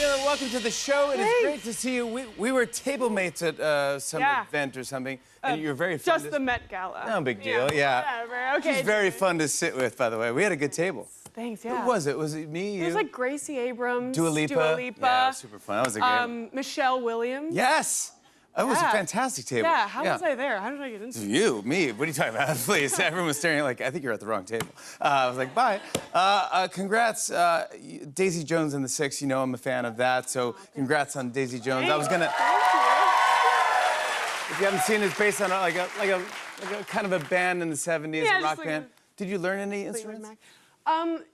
Miller, welcome to the show. It is great to see you. We were table mates at some event or something, and you're very fun. Just the Met Gala. No big deal, yeah. Whatever, okay. She's very fun to sit with, by the way. We had a good table. Thanks, yeah. Who was it? Was it me, you? It was like Gracie Abrams, Dua Lipa. Yeah, super fun. That was a great one. Michelle Williams. Yes! That was a fantastic table. Yeah, how was I there? How did I get into it? You, me, what are you talking about? Please, everyone was staring like, I think you're at the wrong table. I was like, bye. Congrats, Daisy Jones and the Six, you know I'm a fan of that, so congrats on Daisy Jones. Thanks. I was gonna... Thank If you haven't seen it, it's based on like a kind of a band in the 70s, Yeah, a rock just like band. Did you learn any you. instruments?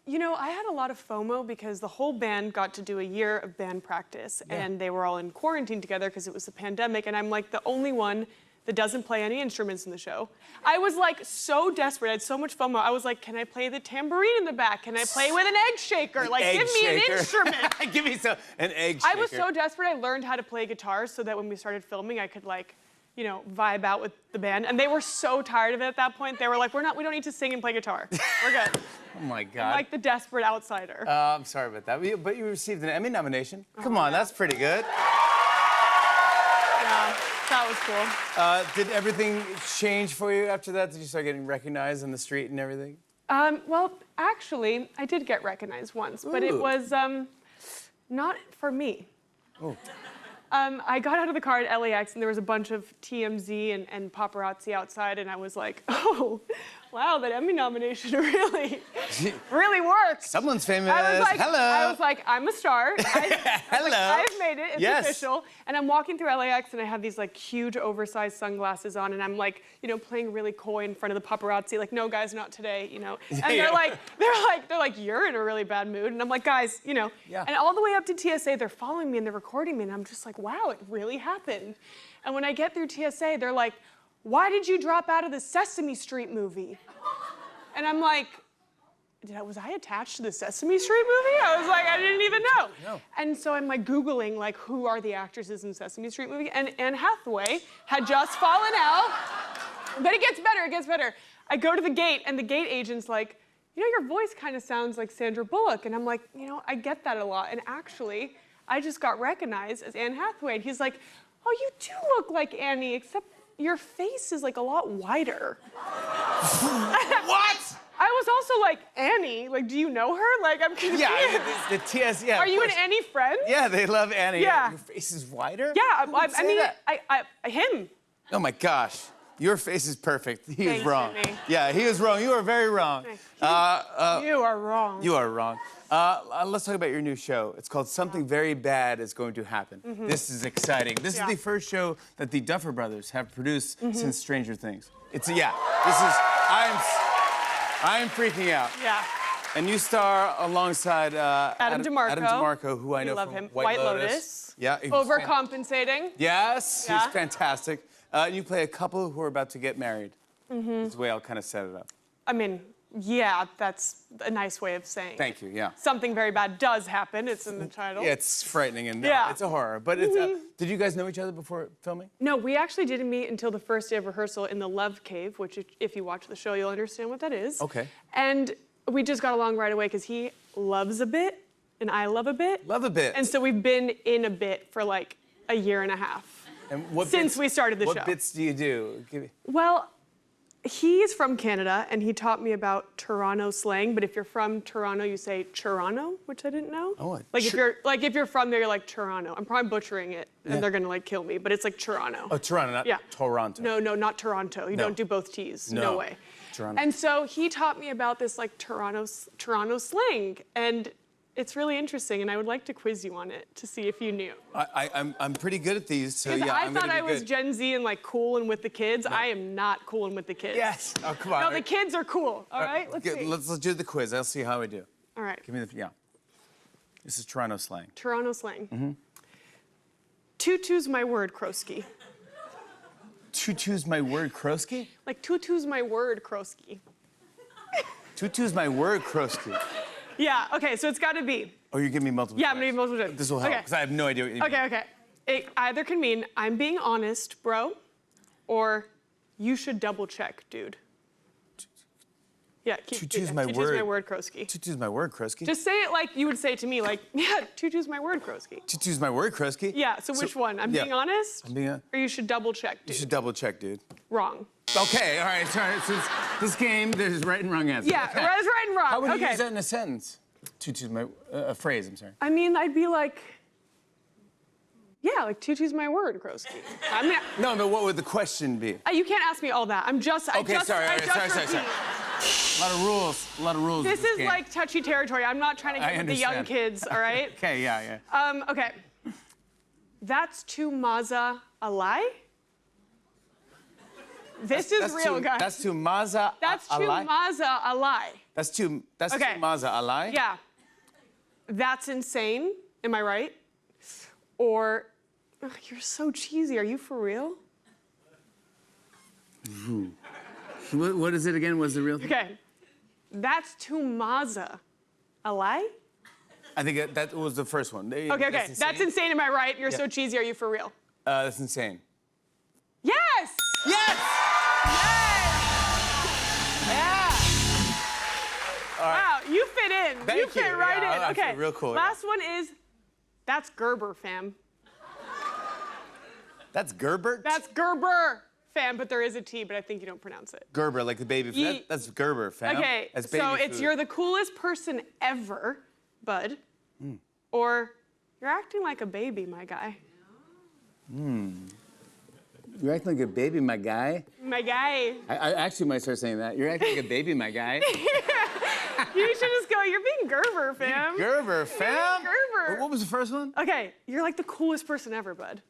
You know, I had a lot of FOMO because the whole band got to do a year of band practice, and they were all in quarantine together because it was the pandemic, and I'm like the only one that doesn't play any instruments in the show. I was like so desperate, I had so much FOMO. I was like, can I play the tambourine in the back? Can I play with an egg shaker? Like, give me an instrument. Give me an egg shaker. I was so desperate, I learned how to play guitar so that when we started filming, I could like, you know, vibe out with the band. And they were so tired of it at that point. They were like, we don't need to sing and play guitar. We're good. Oh my God. I'm like the desperate outsider. I'm sorry about that. But you received an Emmy nomination. Come on, that's pretty good. Yeah, that was cool. Did everything change for you after that? Did you start getting recognized on the street and everything? Well, actually, I did get recognized once, but it was not for me. Oh. I got out of the car at LAX and there was a bunch of TMZ and paparazzi outside, and I was like, oh, wow, that Emmy nomination really worked. Someone's famous. Hello. I was like, I'm a star. Hello. I've made it. It's official. And I'm walking through LAX and I have these like huge oversized sunglasses on, and I'm like, you know, playing really coy in front of the paparazzi, like, no, guys, not today, you know. And they're like, you're in a really bad mood. And I'm like, guys, you know. Yeah. And all the way up to TSA, they're following me and they're recording me, and I'm just like, wow, it really happened. And when I get through TSA, they're like, why did you drop out of the Sesame Street movie? And I'm like, was I attached to the Sesame Street movie? I was like, I didn't even know. No. And so I'm like Googling like who are the actresses in Sesame Street movie, and Anne Hathaway had just fallen out. But it gets better. I go to the gate and the gate agent's like, you know, your voice kind of sounds like Sandra Bullock. And I'm like, you know, I get that a lot. And actually, I just got recognized as Anne Hathaway. And he's like, oh, you do look like Annie, except your face is like a lot wider. What? I was also like, Annie, like, do you know her? Like, I'm confused. Yeah, the TS, yeah. Are you and Annie friends? Yeah, they love Annie. Yeah. Your face is wider? Yeah, Who would I say mean, that? him. Oh my gosh. Your face is perfect. He is Thanks, wrong. Jimmy. Yeah, he is wrong. You are very wrong. You are wrong. You are wrong. Let's talk about your new show. It's called Something Very Bad Is Going to Happen. This is exciting. This is the first show that the Duffer Brothers have produced since Stranger Things. I'm freaking out. Yeah. And you star alongside Adam DeMarco. Adam DeMarco, who I know love from him. White Lotus. Lotus. Yeah. Overcompensating. Yes, Yeah. he's fantastic. You play a couple who are about to get married. That's the way I'll kind of set it up. I mean, yeah, that's a nice way of saying. Thank you, yeah. Something very bad does happen. It's in the title. Yeah, it's frightening and Yeah. it's a horror. But it's, did you guys know each other before filming? No, we actually didn't meet until the first day of rehearsal in the Love Cave, which if you watch the show, you'll understand what that is. Okay. And we just got along right away because he loves a bit and I love a bit. Love a bit. And so we've been in a bit for like a year and a half. And what since bits, we started the show. What bits do you do? Well, he's from Canada, and he taught me about Toronto slang. But if you're from Toronto, you say Toronto, which I didn't know. Oh, if you're from there, you're like Toronto. I'm probably butchering it, and they're gonna like kill me. But it's like Toronto. Oh, Toronto, not Toronto. No, not Toronto. You don't do both T's. No way. Toronto. And so he taught me about this like Toronto slang, and it's really interesting, and I would like to quiz you on it to see if you knew. I'm pretty good at these, so yeah, I I'm thought gonna be I was good. Gen Z and like cool and with the kids. No. I am not cool and with the kids. Yes. Oh, come on. No, the kids are cool. All right, let's see. Let's do the quiz. I'll see how I do. All right. Give me the This is Toronto slang. Toronto slang. Tutu's my word, Kroski. Tutu's my word, Kroski? Like tutu's my word, Kroski. Tutu's my word, Kroski. Yeah. Okay. So it's got to be. Oh, you're giving me multiple. Yeah, I'm gonna give multiple choice. This will help because I have no idea what you mean. Okay. It either can mean I'm being honest, bro, or you should double check, dude. Yeah, Tutu's yeah, my Tutu's word. my word, Kroski. Tutu's my word, Krusky. Just say it like you would say it to me, like, yeah, Tutu's my word, Kroski. Tutu's my word, Krusky. Yeah, so which one? I'm yeah. being honest? I'm being Or you should double check, dude. You should double check, dude. Wrong. Okay, all right, sorry. Since this game, there's right and wrong answer. Yeah, okay. right is right and wrong. How would you okay. use that in a sentence? Tutu's my, a phrase, I'm sorry. I mean, I'd be like, yeah, like Tutu's my word, Kroski. I mean, No, but what would the question be? you can't ask me all that. I'm just, I Okay, just, sorry, I all right, just sorry. repeat. A lot of rules. This with is game. like touchy territory. I'm not trying to I get with the young understand. kids, all right? Okay, yeah. Okay. That's to Maza a lie? This is real, guys. That's to Maza That's a to lie? Maza a lie. That's to Okay. Maza a lie? Yeah. That's insane. Am I right? Or, ugh, you're so cheesy. Are you for real? What is it again? What's the real thing? Okay. That's to Maza a lie? I think that was the first one. Okay. That's insane. Am I right? You're Yeah. so cheesy. Are you for real? That's insane. Yes! Yes! Yeah. Wow, you fit in. Thank you fit you. right Yeah, in. I Okay. feel real cool, yeah. Last one is that's Gerber, fam. That's Gerbert? That's Gerber, fam, but there is a T, but I think you don't pronounce it. Gerber, like the baby. Ye- That's Gerber, fam. Okay, That's baby so it's food. you're the coolest person ever, bud, or you're acting like a baby, my guy. You're acting like a baby, my guy. My guy. I actually might start saying that. You're acting like a baby, my guy. You should just go, you're being Gerber, fam. Gerber, fam. Gerber. What was the first one? Okay, you're like the coolest person ever, bud.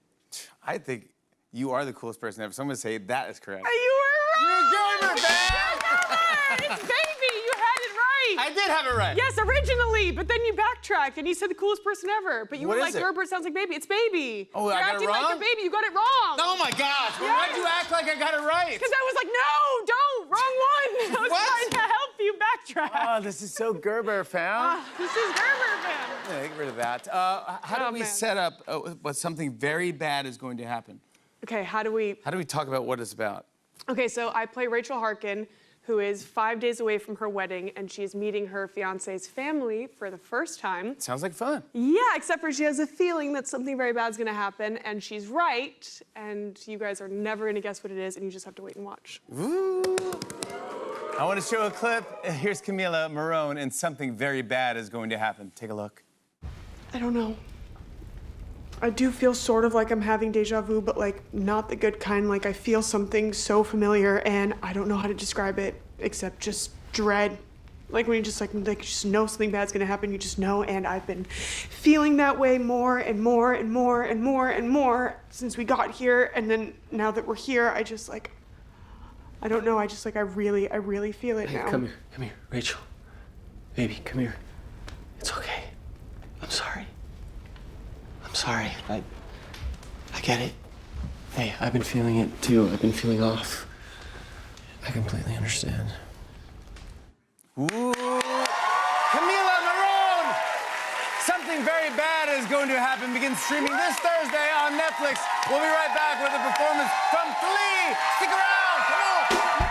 I think you are the coolest person ever. Someone say that is correct. You were right. You're Gerber, fam. It's baby. You had it right. I did have it right. Yes, originally, but then you backtracked and you said the coolest person ever. But you What were is like, it? Gerber sounds like baby. It's baby. Oh, You're I got it acting like wrong? a baby. You got it wrong. Oh my gosh. Well, why'd you act like I got it right? Because I was like, no, don't. Wrong one. I was What? trying to help you backtrack. Oh, this is so Gerber, fam. This is Gerber, man. Yeah, get rid of that. How Oh, do we man. set up what something very bad is going to happen? Okay, how do we... How do we talk about what it's about? Okay, so I play Rachel Harkin, who is 5 days away from her wedding, and she's meeting her fiance's family for the first time. Sounds like fun. Yeah, except for she has a feeling that something very bad's gonna happen, and she's right, and you guys are never gonna guess what it is, and you just have to wait and watch. Ooh. I want to show a clip. Here's Camila Marone, and something very bad is going to happen. Take a look. I don't know. I do feel sort of like I'm having deja vu, but like not the good kind. Like I feel something so familiar, and I don't know how to describe it except just dread. Like when you just you just know something bad's gonna happen, you just know. And I've been feeling that way more and more and more and more and more since we got here. And then now that we're here, I just like, I don't know. I just like I really feel it Hey, now. come here, Rachel. Baby, come here. It's okay. I'm sorry. I'm sorry. I get it. Hey, I've been feeling it too. I've been feeling off. I completely understand. Ooh. Camila Marone! Something very bad is going to happen. Begins streaming this Thursday on Netflix. We'll be right back with a performance from Glee. Stick around. Come on.